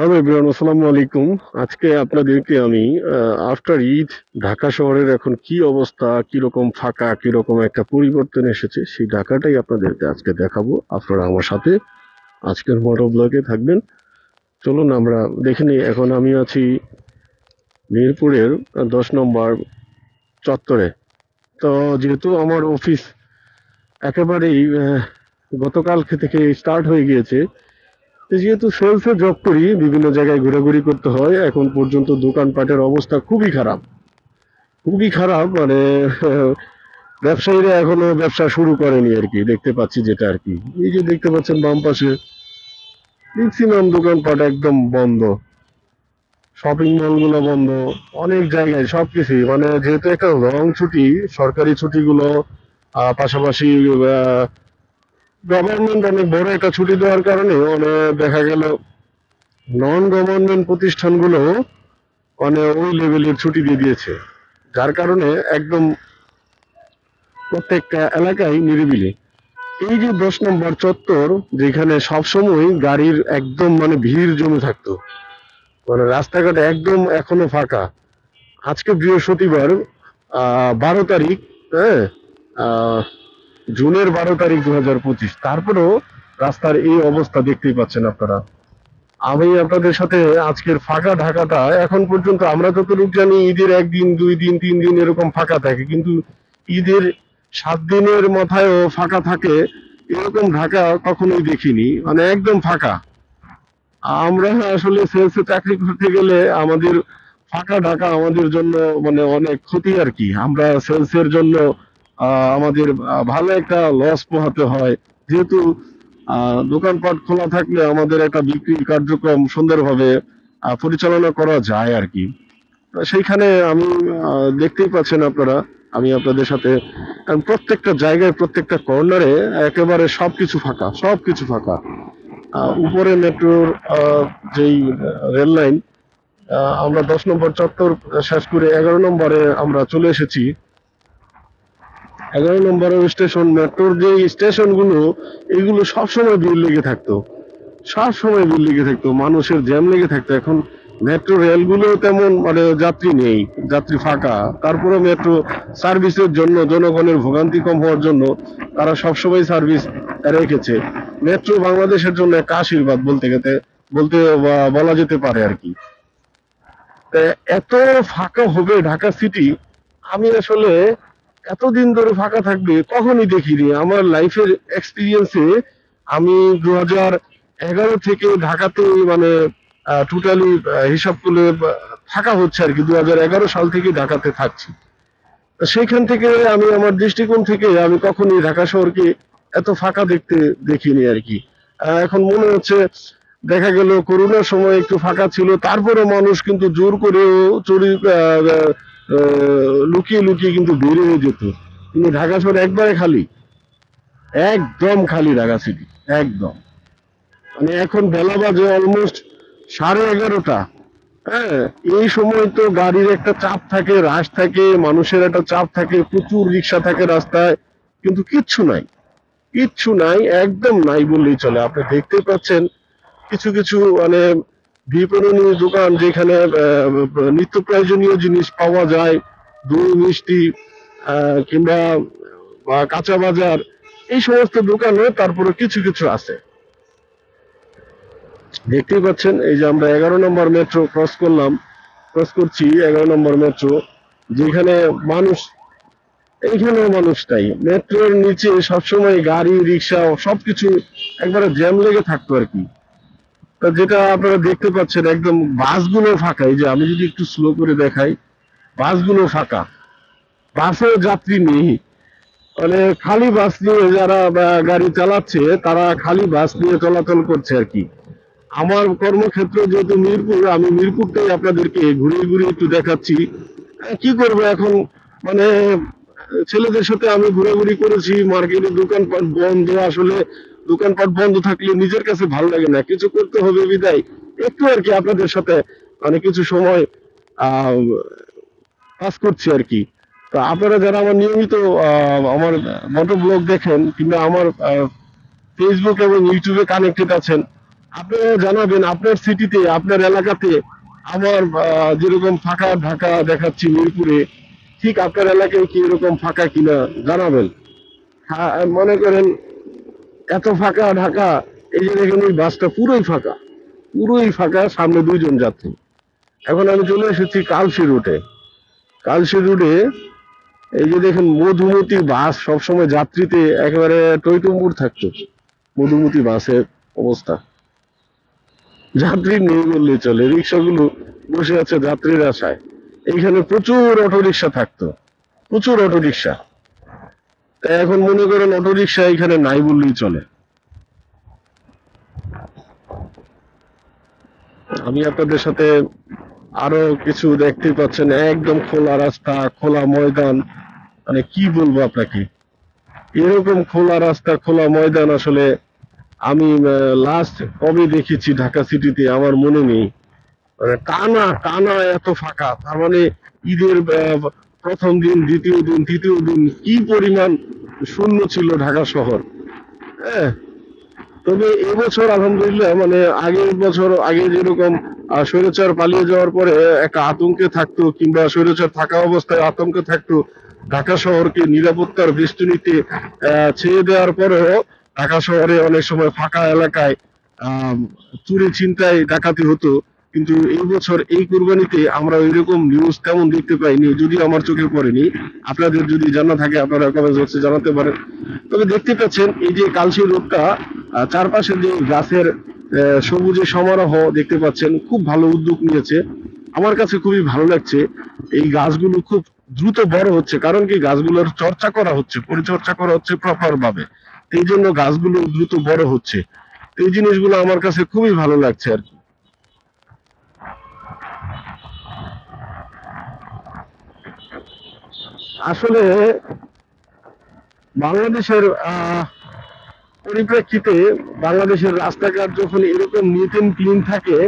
Hello everyone, আসসালামু আলাইকুম। আজকে আপনাদেরকে আমি আফটার ঈদ ঢাকা শহরের এখন কি অবস্থা, কিরকম ফাঁকা, কিরকম একটা পরিবর্তন এসেছে সেই ঢাকাটাই আপনাদেরকে আজকে দেখাবো। আপনারা আমার সাথে আজকের মোটো ব্লগে থাকবেন। চলুন আমরা দেখে নিই। এখন আমি আছি মিরপুরের 10 নম্বর চত্বরে। তো যেহেতু আমার অফিস একেবারেই গতকালকে থেকে স্টার্ট হয়ে গিয়েছে, যেহেতু সেলসে জব করি, বিভিন্ন জায়গায় ঘোরাঘুরি করতে হয়। এখন পর্যন্ত দোকানপাটের অবস্থা খুবই খারাপ, খুবই খারাপ। মানে ব্যবসায়ীরা এখনো ব্যবসা শুরু করেনি আর কি, দেখতে পাচ্ছি যেটা আর কি। এই যে দেখতে পাচ্ছেন বাম পাশে ম্যাক্সিমাম দোকানপাট একদম বন্ধ, শপিং মল গুলো বন্ধ, অনেক জায়গায় সবকিছুই। মানে যেহেতু একটা লং ছুটি, সরকারি ছুটিগুলো পাশাপাশি গভর্নমেন্ট অনেক বড় একটা ছুটি দেওয়ার কারণে মানে দেখা গেল নন গভর্নমেন্ট প্রতিষ্ঠানগুলো মানে ওই লেভেলের ছুটি দিয়ে দিয়েছে, যার কারণে একদম প্রত্যেকটা এলাকায় নিরিবিলি। এই যে 10 নম্বর চত্বর, যেখানে সবসময় গাড়ির একদম মানে ভিড় জমে থাকতো, মানে রাস্তাঘাট একদম এখনো ফাঁকা। আজকে বৃহস্পতিবার, 12 তারিখ, হ্যাঁ, আহ, জুনের 12 তারিখ 2025, তারপরেও রাস্তার এই অবস্থা দেখতেই পাচ্ছেন আপনারা। আমি আপনাদের সাথে আজকের ফাঁকা ঢাকাটা, এখন পর্যন্ত আমরা যতটুকু জানি ঈদের 1 দিন 2 দিন 3 দিন এরকম ফাঁকা থাকে, কিন্তু ঈদের 7 দিনের মাথায়ও ফাঁকা থাকে এরকম ঢাকা কখনোই দেখিনি। মানে একদম ফাঁকা। আমরা আসলে সেলসে চাকরি করতে গেলে আমাদের ফাঁকা ঢাকা আমাদের জন্য মানে অনেক ক্ষতি আর কি। আমরা সেলসের জন্য আমাদের ভালো একটা লস পোহাতে হয়, যেহেতু দোকানপাট খোলা থাকলে আমাদের একটা বিক্রি কার্যক্রম সুন্দরভাবে পরিচালনা করা যায় আর কি। সেইখানে আমি দেখতেই পাচ্ছেন আপনারা, আমি আপনাদের সাথে প্রত্যেকটা জায়গায় প্রত্যেকটা কর্নারে একেবারে সবকিছু ফাঁকা, সবকিছু ফাঁকা। উপরে মেট্রোর যেই রেল লাইন, আমরা 10 নম্বর চত্বর শেষ করে 11 নম্বরে আমরা চলে এসেছি। 11 নম্বরের স্টেশন, মেট্রোর যে স্টেশনগুলো, এগুলো সবসময় ভিড় লেগে থাকতো, সব সময় ভিড় লেগে থাকতো, মানুষের জ্যাম লেগে থাকতো। এখন মেট্রো রেলগুলো তেমন মানে যাত্রী নেই, যাত্রী ফাঁকা। তারপরে মেট্রো সার্ভিসের জন্য, জনগণের ভোগান্তি কম হওয়ার জন্য তারা সবসময় সার্ভিস রেখেছে। মেট্রো বাংলাদেশের জন্য একটা আশীর্বাদ বলতে গেলে, বলতে বলা যেতে পারে আর কি। এত ফাঁকা হবে ঢাকা সিটি, আমি আসলে এতদিন ধরে ফাঁকা থাকবে কখনই দেখিনি আমার লাইফের এক্সপিরিয়েন্সে। আমি 2011 থেকে ঢাকাতে মানে টোটালি হিসাব করলে থাকা হচ্ছে আর কি। 2011 সাল থেকে ঢাকাতে থাকছি। সেইখান থেকে আমি আমার দৃষ্টিকোণ থেকে আমি কখনই ঢাকা শহরকে এত ফাঁকা দেখতে দেখিনি আর কি। এখন মনে হচ্ছে, দেখা গেল করোনার সময় একটু ফাঁকা ছিল, তারপরে মানুষ কিন্তু জোর করে চুরি লুকিয়ে লুকিয়ে কিন্তু বের হয়ে যেত। কিন্তু ঢাকা শহর একবারে খালি, একদম খালি ঢাকা সিটি, একদম। মানে এখন বেলা বাজে অলমোস্ট 11:30। হ্যাঁ, এই সময় তো গাড়ির একটা চাপ থাকে, রাশ থাকে, মানুষের একটা চাপ থাকে, প্রচুর রিক্সা থাকে রাস্তায়, কিন্তু কিচ্ছু নাই, কিচ্ছু নাই, একদম নাই বললেই চলে। আপনি দেখতে পাচ্ছেন কিছু কিছু মানে বিপণনী দোকান, যেখানে নিত্য প্রয়োজনীয় জিনিস পাওয়া যায়, দই মিষ্টি কিংবা কাঁচা বাজার, এই সমস্ত দোকানে তারপরে কিছু কিছু আছে। দেখতেই পাচ্ছেন এই যে আমরা 11 নম্বর মেট্রো ক্রস করছি 11 নম্বর মেট্রো, যেখানে মানুষ, এইখানেও মানুষ নাই। মেট্রোর নিচে সবসময় গাড়ি রিক্সা সবকিছু একবারে জ্যাম লেগে থাকতো আর কি। তা যেটা আপনারা দেখতে পাচ্ছেন, একদম বাসগুলো ফাঁকা। এই যে আমি যদি একটু স্লো করে দেখাই, বাসগুলো ফাঁকা, বাসেও যাত্রী নেই। মানে খালি বাস নিয়ে যারা গাড়ি চালাচ্ছে, তারা খালি বাস নিয়ে চলাচল করছে আর কি। আমার কর্মক্ষেত্র যেহেতু মিরপুর, আমি মিরপুরটাই আপনাদেরকে ঘুরিয়ে ঘুরিয়ে একটু দেখাচ্ছি। কি করব এখন, মানে ছেলেদের সাথে আমি ঘোরাঘুরি করেছি, মার্কেটে দোকানপাট বন্ধ। আসলে দোকানপাট বন্ধ থাকলে নিজের কাছে ভালো লাগে না, কিছু করতে হবে বিদায় একটু আর কি আপনাদের সাথে মানে কিছু সময় আহ পাস করছি আর কি। তো আপনারা যারা আমার নিয়মিত আমার মোটো ব্লগ দেখেন, কিংবা আমার ফেসবুক এবং ইউটিউবে কানেক্টেড আছেন, আপনারা জানাবেন আপনার সিটিতে, আপনার এলাকাতে আমার যেরকম ফাঁকা ঢাকা দেখাচ্ছি মিরপুরে, ঠিক আপনার এলাকায় কি এরকম ফাঁকা কিনা জানাবেন। হ্যাঁ, মনে করেন এত ফাঁকা ঢাকা, এই যে দেখেন এই বাসটা পুরোই ফাঁকা, পুরোই ফাঁকা, সামনে দুইজন যাত্রী। এখন আমি চলে এসেছি কালশি রুটে। কালশি রুটে এই যে দেখেন মধুমতি বাস, সবসময় যাত্রীতে একেবারে টইটুম্বুর থাকতো মধুমতি বাসের অবস্থা। যাত্রী নেই বললেই চলে, রিক্সাগুলো বসে আছে যাত্রীর আশায়। এইখানে প্রচুর অটোরিকশা থাকতো, প্রচুর অটোরিকশা। এখন মনে করেন অটোরিকশা এখানে নাই বললেই চলে। আমি আপনাদের সাথে আরো কিছু দেখতে পাচ্ছেন, একদম খোলা রাস্তা, খোলা ময়দান, মানে কি বলবো আপনাকে, এরকম খোলা রাস্তা, খোলা ময়দান আসলে আমি লাস্ট কবে দেখেছি ঢাকা সিটিতে আমার মনে নেই। মানে টানা টানা এত ফাঁকা, তার মানে ঈদের প্রথম দিন, দ্বিতীয় দিন, তৃতীয় দিন কি পরিমাণ শূন্য ছিল ঢাকা শহর। হ্যাঁ, তবে এবছর আলহামদুলিল্লাহ, মানে আগের বছর আগে যেরকম স্বৈরাচার পালিয়ে যাওয়ার পরে একটা আতঙ্কে থাকতো, কিংবা স্বৈরাচার থাকা অবস্থায় আতঙ্কে থাকতো, ঢাকা শহরকে নিরাপত্তার বেষ্টনীতে ছেড়ে দেওয়ার পরেও ঢাকা শহরে অনেক সময় ফাঁকা এলাকায় আহ চুরি ছিনতাই ডাকাতি হতো। কিন্তু এই বছর এই কুরবানিতে আমরা এরকম নিউজ তেমন দেখতে পাইনি, যদি আমার চোখে পড়েনি। আপনাদের যদি জানা থাকে আপনারা কমেন্ট বক্সে জানাতে পারেন। তবে দেখতে পাচ্ছেন এই যে কালশি রোডটা, চারপাশে যে গাছের সবুজে সমারোহ দেখতে পাচ্ছেন, খুব ভালো উদ্যোগ নিয়েছে। আমার কাছে খুবই ভালো লাগছে। এই গাছগুলো খুব দ্রুত বড় হচ্ছে, কারণ কি গাছগুলোর চর্চা করা হচ্ছে, পরিচর্যা করা হচ্ছে প্রপার ভাবে, এই জন্য গাছগুলো দ্রুত বড় হচ্ছে। এই জিনিসগুলো আমার কাছে খুবই ভালো লাগছে আর কি। আসলে বাংলাদেশের পরিপ্রেক্ষিতে বাংলাদেশের রাস্তাঘাট যখন এরকম নিট এন্ড ক্লিন থাকে,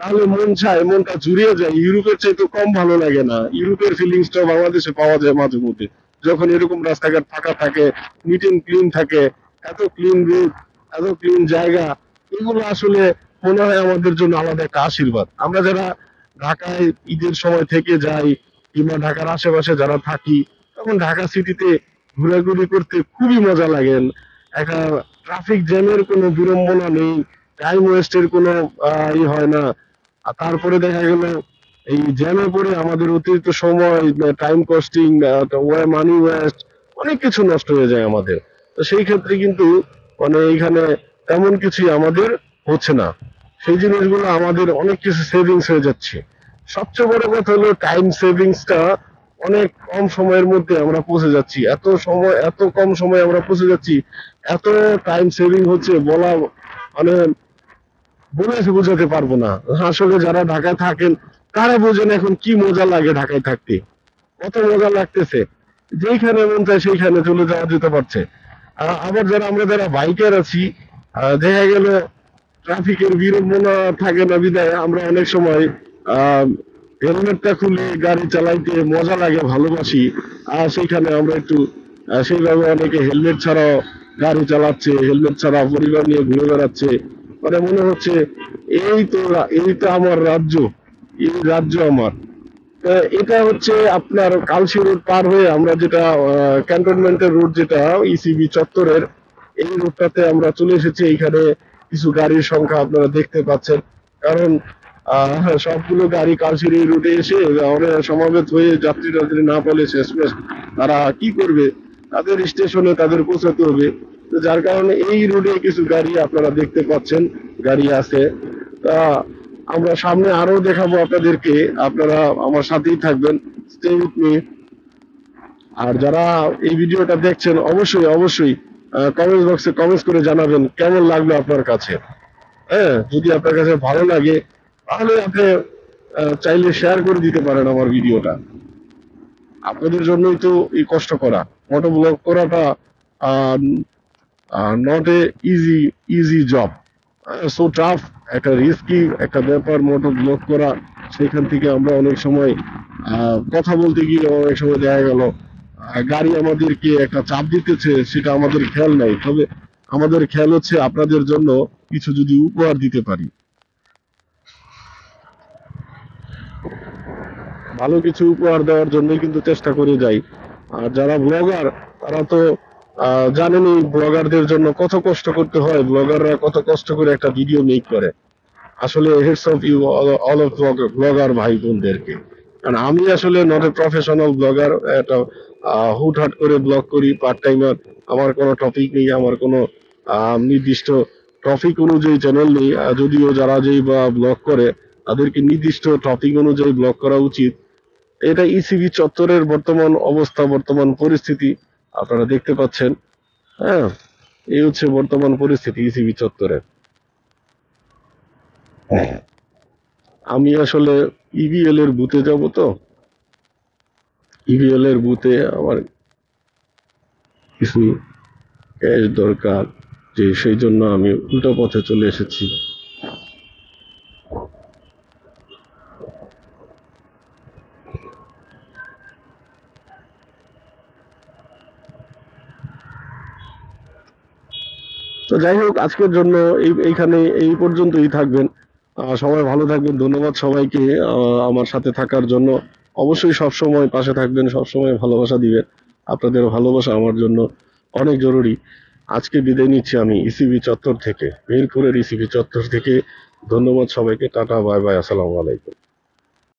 তাহলে মন চায়, মনটা জুড়িয়ে যায়। ইউরোপের চাইতে কম ভালো লাগে না, ইউরোপের ফিলিংসটা বাংলাদেশে পাওয়া যায় মাঝে মধ্যে, যখন এরকম রাস্তাঘাট ফাঁকা থাকে, নিট এন্ড ক্লিন থাকে, এত ক্লিন রুট, এত ক্লিন জায়গা। এগুলো আসলে মনে হয় আমাদের জন্য আলাদা একটা আশীর্বাদ। আমরা যারা ঢাকায় ঈদের সময় থেকে যাই, কিংবা ঢাকার আশেপাশে যারা থাকি, তখন ঢাকা সিটিতে ঘোরাঘুরি করতে খুবই মজা লাগে। একটা ট্রাফিক জ্যামের কোনো বিড়ম্বনা নেই, টাইম ওয়েস্টের কোনো ই হয় না। আর তারপরে দেখা গেল এই জ্যামে পড়ে আমাদের অতিরিক্ত সময়, টাইম কস্টিং, মানি ওয়েস্ট, অনেক কিছু নষ্ট হয়ে যায় আমাদের। তো সেই ক্ষেত্রে কিন্তু মানে এইখানে তেমন কিছুই আমাদের হচ্ছে না। সেই জিনিসগুলো আমাদের অনেক কিছু সেভিংস হয়ে যাচ্ছে। সবচেয়ে বড় কথা হলো টাইম সেভিংসটা, অনেক কম সময়ের মধ্যে আমরা পৌঁছে যাচ্ছি, এত সময়, এত কম সময়ে আমরা পৌঁছে যাচ্ছি, এত টাইম সেভিং হচ্ছে বলা মানে বলে বোঝাতে পারবো না। আসলে যারা ঢাকায় থাকেন তারা বোঝেন এখন কি মজা লাগে ঢাকায় থাকতে, কত মজা লাগতেছে। যেইখানে মন চায় সেইখানে চলে যাওয়া যেতে পারছে। আবার আমরা যারা বাইকার আছি, দেখা গেল ট্রাফিকের বিড়ম্বনা থাকে না বিধায় আমরা অনেক সময় আহ হেলমেটটা খুলে গাড়ি চালাইতে মজা লাগে, ভালোবাসি। আর সেইখানে আমরা একটু সেইভাবে অনেকে হেলমেট ছাড়াও গাড়ি চালাচ্ছে, হেলমেট ছাড়া পরিবার নিয়ে ঘুরে বেড়াচ্ছে। মানে মনে হচ্ছে এই তো আমার রাজ্য, এই রাজ্য আমার। এটা হচ্ছে আপনার কালশি রোড পার হয়ে আমরা যেটা ক্যান্টনমেন্টের রোড, যেটা ইসিবি চত্বরের, এই রোডটাতে আমরা চলে এসেছি। এইখানে কিছু গাড়ির সংখ্যা আপনারা দেখতে পাচ্ছেন, কারণ সবগুলো গাড়ি কালশির এই রুটে এসে অনেক সমাবেত হয়ে যাত্রী টাত্রী না পেলে শেষমেশ তারা কি করবে, তাদের স্টেশনে তাদের পৌঁছাতে হবে। তো যার কারণে এই রুটে কিছু গাড়ি আপনারা দেখতে পাচ্ছেন, গাড়ি আছে। তা আমরা সামনে আরো দেখাবো আপনাদেরকে, আপনারা আমার সাথেই থাকবেন, স্টে উইথ মি। আর যারা এই ভিডিওটা দেখছেন অবশ্যই অবশ্যই কমেন্ট বক্সে কমেন্টস করে জানাবেন কেমন লাগলো আপনার কাছে। হ্যাঁ, যদি আপনার কাছে ভালো লাগে তাহলে আপনি চাইলে শেয়ার করে দিতে পারেন আমার ভিডিওটা। আপনাদের জন্যই তো এই কষ্ট করা, মোটো ব্লগ করাটা not a easy job, so tough, একটা রিস্কি একটা ব্যাপার মোটো ব্লগ করা। সেখান থেকে আমরা অনেক সময় কথা বলতে গিয়ে অনেক সময় দেখা গেল গাড়ি আমাদেরকে একটা চাপ দিতেছে, সেটা আমাদের খেয়াল নাই। তবে আমাদের খেয়াল হচ্ছে আপনাদের জন্য কিছু যদি উপহার দিতে পারি, ভালো কিছু উপহার দেওয়ার জন্যই কিন্তু চেষ্টা করে যাই। আর যারা ব্লগার তারা তো জানেনই ব্লগারদের জন্য কত কষ্ট করতে হয়, ব্লগাররা কত কষ্ট করে একটা ভিডিও মেক করে। আসলে hats off you all of blogger ভাই বোনদেরকে। কারণ আমি আসলে নট এ প্রফেশনাল ব্লগার, একটা হুটহাট করে ব্লগ করি, পার্ট টাইমার। আমার কোনো টপিক নেই, আমার কোনো নির্দিষ্ট টপিক অনুযায়ী চ্যানেল নেই। যদিও যারা যেই বা ব্লগ করে তাদেরকে নির্দিষ্ট টপিক অনুযায়ী ব্লগ করা উচিত। এটা ইসিবি চত্বরের বর্তমান অবস্থা, বর্তমান পরিস্থিতি আপনারা দেখতে পাচ্ছেন। হ্যাঁ, এই হচ্ছে বর্তমান পরিস্থিতি ইসিবি চত্বরে। আমি আসলে ইবিএল এর বুথে যাব, তো ইবিএল এর বুথে আমার কিছু ক্যাশ দরকার, যে সেই জন্য আমি উল্টো পথে চলে এসেছি। তো যাই হোক, আজকের জন্য এইখানে এই পর্যন্তই থাকবেন। সবাই ভালো থাকবেন, ধন্যবাদ সবাইকে আমার সাথে থাকার জন্য। অবশ্যই সব সময় পাশে থাকবেন, সব সময় ভালোবাসা দিবেন। আপনাদের ভালোবাসা আমার জন্য অনেক জরুরি। আজকে বিদায় নিচ্ছি আমি ইসিবি চত্বর থেকে, মিরপুরের ইসিবি চত্বর থেকে। ধন্যবাদ সবাইকে, টাটা, বাই বাই, আসসালামু আলাইকুম।